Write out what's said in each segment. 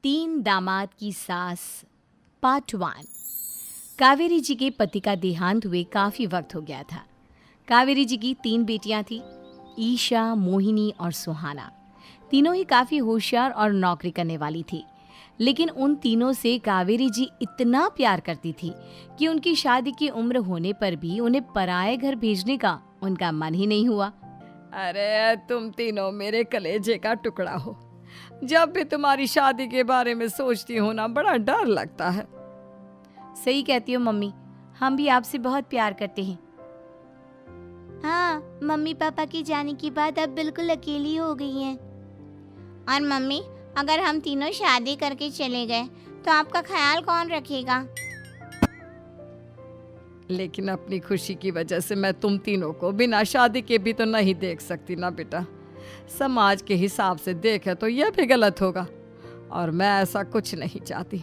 तीन दामाद की सास पार्ट 1। कावेरी जी के पति का देहांत हुए काफ़ी वक्त हो गया था। कावेरी जी की 3 बेटियां थीं, ईशा, मोहिनी और सुहाना। तीनों ही काफ़ी होशियार और नौकरी करने वाली थी। लेकिन उन तीनों से कावेरी जी इतना प्यार करती थी कि उनकी शादी की उम्र होने पर भी उन्हें पराये घर भेजने का उनका मन ही नहीं हुआ। अरे तुम तीनों मेरे कलेजे का टुकड़ा हो। जब भी तुम्हारी शादी के बारे में सोचती हूँ ना, बड़ा डर लगता है। सही कहती हो मम्मी, हम भी आपसे बहुत प्यार करते हैं। हाँ, मम्मी पापा के जाने के बाद अब बिल्कुल अकेली हो गई हैं। और मम्मी, अगर हम तीनों शादी करके चले गए तो आपका ख्याल कौन रखेगा? लेकिन अपनी खुशी की वजह से मैं तुम तीनों को बिना शादी के भी तो नहीं देख सकती ना बेटा। समाज के हिसाब से देखे तो यह भी गलत होगा और मैं ऐसा कुछ नहीं चाहती।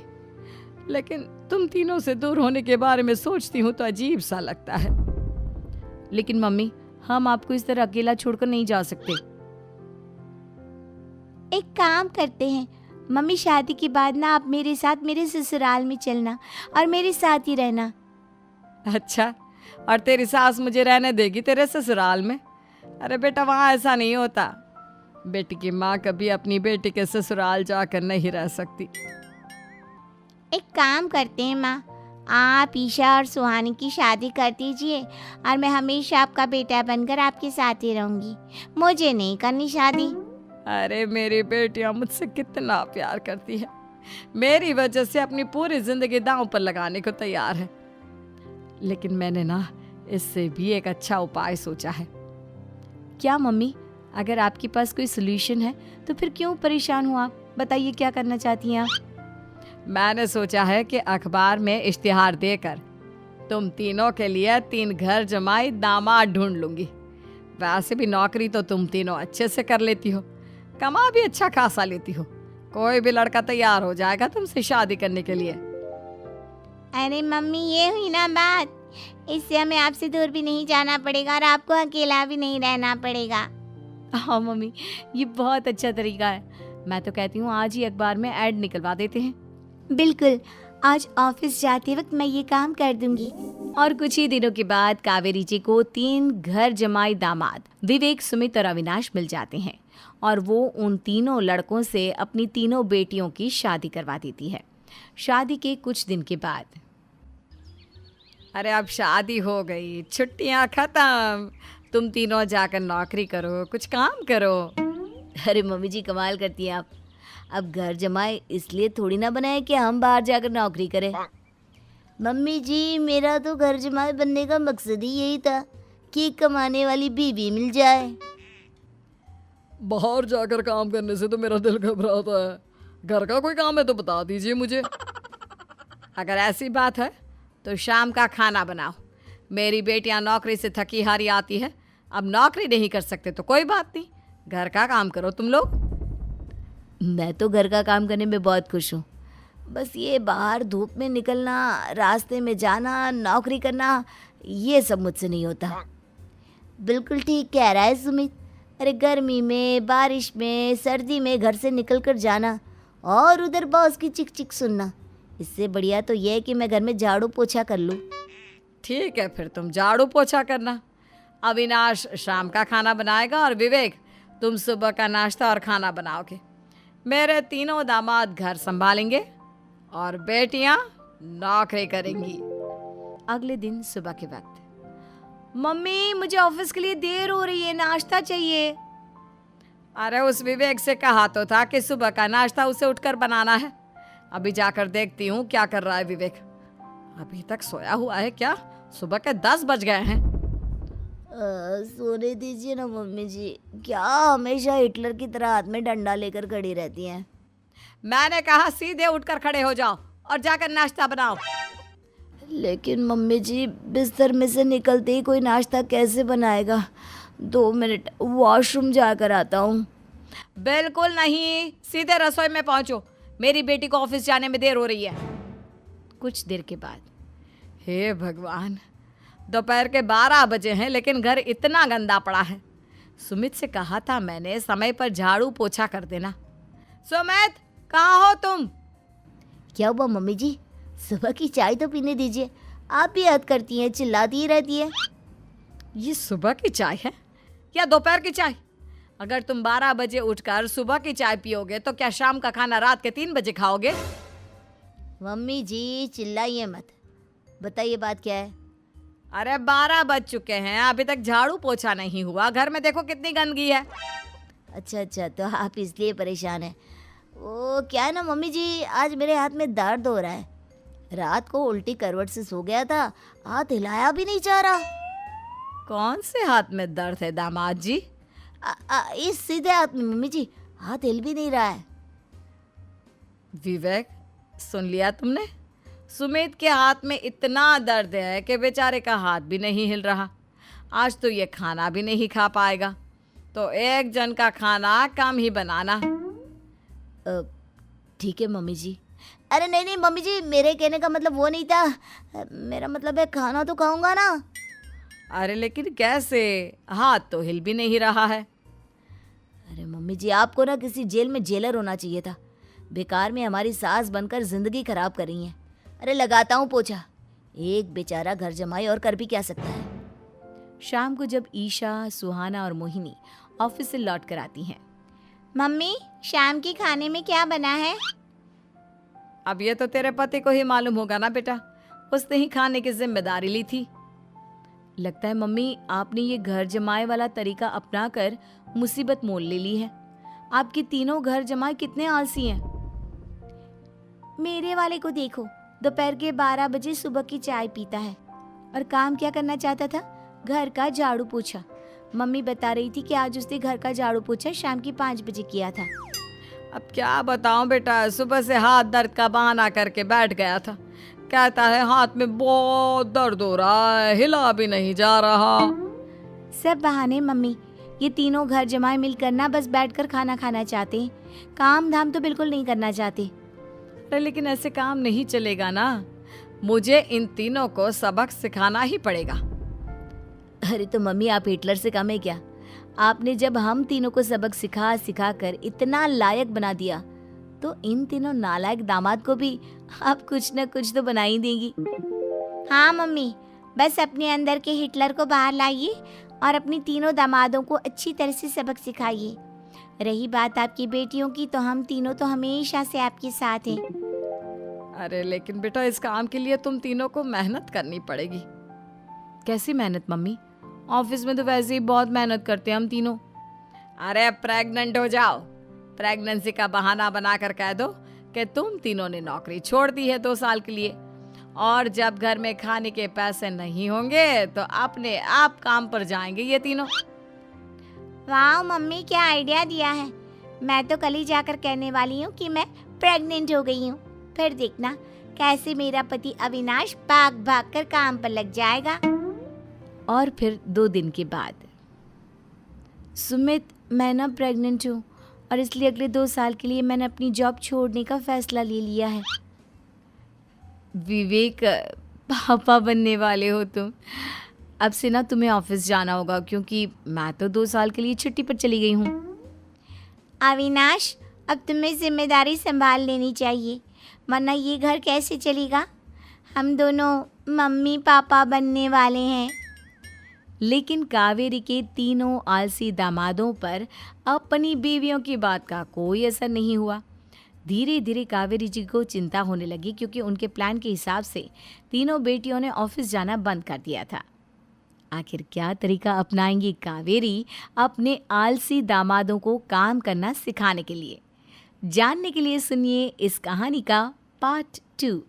लेकिन तुम तीनों से दूर होने के बारे में सोचती हूँ तो अजीब सा लगता है। लेकिन मम्मी, हम आपको इस तरह अकेला छोड़कर नहीं जा सकते। एक काम करते हैं मम्मी, शादी के बाद ना आप मेरे साथ मेरे ससुराल में चलना और मेरे साथ ही रहना। अच्छा, और तेरी सास मुझे रहने देगी तेरे ससुराल में? अरे बेटा, वहाँ ऐसा नहीं होता। बेटी की माँ कभी अपनी बेटी के ससुराल जाकर नहीं रह सकती। एक काम करते हैं माँ, आप ईशा और सुहानी की शादी कर दीजिए और मैं हमेशा आपका बेटा बनकर आपके साथ ही रहूंगी। मुझे नहीं करनी शादी। अरे मेरी बेटियां मुझसे कितना प्यार करती है, मेरी वजह से अपनी पूरी जिंदगी दांव पर लगाने को तैयार है। लेकिन मैंने ना इससे भी एक अच्छा उपाय सोचा है। क्या मम्मी? अगर आपके पास कोई सोल्यूशन है तो फिर क्यों परेशान हो आप? बताइए, क्या करना चाहती हैं आप? मैंने सोचा है कि अखबार में इश्तिहार देकर तुम तीनों के लिए 3 घर जमाई दामाद ढूंढ लूंगी। वैसे भी नौकरी तो तुम तीनों अच्छे से कर लेती हो, कमा भी अच्छा खासा लेती हो। कोई भी लड़का तैयार हो जाएगा तुमसे शादी करने के लिए। अरे मम्मी, ये हुई ना बात। इससे हमें आपसे दूर भी नहीं जाना पड़ेगा और आपको अकेला भी नहीं रहना पड़ेगा। हाँ मम्मी, ये बहुत अच्छा तरीका है। मैं तो कहती हूँ आज ही अखबार में ऐड निकलवा देते हैं। बिल्कुल, आज ऑफिस जाते वक्त मैं ये काम कर दूंगी। और कुछ ही दिनों के बाद कावेरी जी को 3 घर जमाई दामाद विवेक, सुमित और अविनाश मिल जाते हैं और वो उन तीनों लड़कों से अपनी तीनों बेटियों की शादी करवा देती है। शादी के कुछ दिन के बाद, अरे अब शादी हो गई, छुट्टियां खत्म, तुम तीनों जाकर नौकरी करो, कुछ काम करो। अरे मम्मी जी, कमाल करती हैं आप। अब घर जमाए इसलिए थोड़ी ना बनाए कि हम बाहर जाकर नौकरी करें। मम्मी जी, मेरा तो घर जमाई बनने का मकसद ही यही था कि कमाने वाली बीवी मिल जाए। बाहर जाकर काम करने से तो मेरा दिल घबराता है। घर का कोई काम है तो बता दीजिए मुझे। अगर ऐसी बात है तो शाम का खाना बनाओ। मेरी बेटियां नौकरी से थकी हारी आती है, अब नौकरी नहीं कर सकते तो कोई बात नहीं, घर का काम करो तुम लोग। मैं तो घर का काम करने में बहुत खुश हूँ। बस ये बाहर धूप में निकलना, रास्ते में जाना, नौकरी करना, ये सब मुझसे नहीं होता। बिल्कुल ठीक कह रहा है सुमित। अरे गर्मी में, बारिश में, सर्दी में घर से निकल कर जाना और उधर बॉस की चिक चिक सुनना, इससे बढ़िया तो यह है कि मैं घर में झाड़ू पोछा कर लूँ। ठीक है, फिर तुम झाड़ू पोछा करना। अविनाश शाम का खाना बनाएगा और विवेक तुम सुबह का नाश्ता और खाना बनाओगे। मेरे तीनों दामाद घर संभालेंगे और बेटियां नौकरी करेंगी। अगले दिन सुबह के वक्त, मम्मी मुझे ऑफिस के लिए देर हो रही है, नाश्ता चाहिए। अरे उस विवेक से कहा तो था कि सुबह का नाश्ता उसे उठकर बनाना है। अभी जाकर देखती हूँ क्या कर रहा है विवेक। अभी तक सोया हुआ है क्या? सुबह के 10 बज गए हैं। सोने दीजिए ना मम्मी जी, क्या हमेशा हिटलर की तरह हाथ में डंडा लेकर खड़ी रहती हैं। मैंने कहा सीधे उठकर खड़े हो जाओ और जाकर नाश्ता बनाओ। लेकिन मम्मी जी, बिस्तर में से निकलते ही कोई नाश्ता कैसे बनाएगा? 2 मिनट, वॉशरूम जाकर आता हूँ। बिल्कुल नहीं, सीधे रसोई में पहुंचो, मेरी बेटी को ऑफिस जाने में देर हो रही है। कुछ देर के बाद, हे भगवान, दोपहर के 12 बजे हैं लेकिन घर इतना गंदा पड़ा है। सुमित से कहा था मैंने समय पर झाड़ू पोछा कर देना। सुमित, कहाँ हो तुम? क्या हुआ मम्मी जी? सुबह की चाय तो पीने दीजिए। आप भी हद करती हैं, चिल्लाती ही रहती है। ये सुबह की चाय है या दोपहर की चाय? अगर तुम 12 बजे उठकर सुबह की चाय पियोगे तो क्या शाम का खाना रात के 3 बजे खाओगे? मम्मी जी चिल्लाइए मत, बताइए बात क्या है। अरे 12 बज चुके हैं, अभी तक झाड़ू पोछा नहीं हुआ। घर में देखो कितनी गंदगी है। अच्छा, तो आप इसलिए परेशान हैं। वो क्या है ना मम्मी जी, आज मेरे हाथ में दर्द हो रहा है। रात को उल्टी करवट से सो गया था, हाथ हिलाया भी नहीं जा रहा। कौन से हाथ में दर्द है दामाद जी? इस सीधे हाथ में मम्मी जी, हाथ हिल भी नहीं रहा है। विवेक, सुन लिया तुमने? सुमित के हाथ में इतना दर्द है कि बेचारे का हाथ भी नहीं हिल रहा। आज तो ये खाना भी नहीं खा पाएगा, तो एक जन का खाना कम ही बनाना। ठीक है मम्मी जी। अरे नहीं मम्मी जी, मेरे कहने का मतलब वो नहीं था। मेरा मतलब है खाना तो खाऊंगा ना। अरे लेकिन कैसे? हाथ तो हिल भी नहीं रहा है। अरे मम्मी जी, आपको ना किसी जेल में जेलर होना चाहिए था। बेकार में हमारी सास बनकर जिंदगी खराब कर रही हैं। अरे लगाता हूँ पोछा। एक बेचारा घर जमाई और कर भी क्या सकता है। शाम को जब ईशा, सुहाना और मोहिनी ऑफिस से लौट कर आती हैं। मम्मी, शाम के खाने में क्या बना है? अब ये तो तेरे पति को ही मालूम होगा ना बेटा, उसने ही खाने की जिम्मेदारी ली थी। लगता है मम्मी आपने ये घर जमाए वाला तरीका अपनाकर मुसीबत मोल ले ली है। आपके तीनों घर जमाए कितने आलसी हैं। मेरे वाले को देखो, दोपहर के 12 बजे सुबह की चाय पीता है और काम क्या करना चाहता था? घर का झाड़ू पोछा। मम्मी बता रही थी कि आज उसने घर का झाड़ू पोछा शाम के 5 बजे किया था। अब क्या बताऊं बेटा, सुबह से हाथ दर्द का बहाना करके बैठ गया था। कहता है हाथ में बहुत दर्द हो रहा है, हिला भी नहीं जा रहा। सब बहाने मम्मी। ये तीनों घर जमाए मिलकर ना बस बैठकर खाना खाना चाहते हैं, काम धाम तो बिल्कुल नहीं करना चाहते। अरे लेकिन ऐसे काम नहीं चलेगा ना, मुझे इन तीनों को सबक सिखाना ही पड़ेगा। अरे तो मम्मी, आप हिटलर से कम है क्या? आपने जब हम तीनों को सबक सिखा कर इतना लायक बना दिया, तो इन तीनों नालायक दामाद को भी आप कुछ न कुछ तो बना ही देंगी। हाँ मम्मी, बस अपने अंदर के हिटलर को बाहर लाइए और अपनी तीनों दामादों को अच्छी तरह से सबक सिखाइए। रही बात आपकी बेटियों की, तो हम तीनों तो हमेशा से आपके साथ हैं। अरे लेकिन बेटा, इस काम के लिए तुम तीनों को मेहनत करनी पड़ेगी। कैसी मेहनत मम्मी? ऑफिस में तो वैसे ही बहुत मेहनत करते हैं हम तीनों। अरे प्रेग्नेंट हो जाओ, प्रेगनेंसी का बहाना बनाकर कह दो कि तुम तीनों ने नौकरी छोड़ दी है 2 साल के लिए, और जब घर में खाने के पैसे नहीं होंगे तो अपने आप काम पर जाएंगे ये तीनों। वाह मम्मी, क्या आइडिया दिया है। मैं तो कल ही जाकर कहने वाली हूँ कि मैं प्रेग्नेंट हो गई हूँ। फिर देखना कैसे मेरा पति अविनाश भाग भाग कर काम पर लग जाएगा। और फिर 2 दिन के बाद, सुमित, मैं ना प्रेग्नेंट हूँ और इसलिए अगले 2 साल के लिए मैंने अपनी जॉब छोड़ने का फैसला ले लिया है। विवेक, पापा बनने वाले हो तुम। अब से ना तुम्हें ऑफिस जाना होगा, क्योंकि मैं तो 2 साल के लिए छुट्टी पर चली गई हूँ। अविनाश, अब तुम्हें जिम्मेदारी संभाल लेनी चाहिए, वरना ये घर कैसे चलेगा। हम दोनों मम्मी पापा बनने वाले हैं। लेकिन कावेरी के तीनों आलसी दामादों पर अपनी बीवियों की बात का कोई असर नहीं हुआ। धीरे धीरे कावेरी जी को चिंता होने लगी, क्योंकि उनके प्लान के हिसाब से तीनों बेटियों ने ऑफिस जाना बंद कर दिया था। आखिर क्या तरीका अपनाएंगी कावेरी अपने आलसी दामादों को काम करना सिखाने के लिए? जानने के लिए सुनिए इस कहानी का पार्ट 2।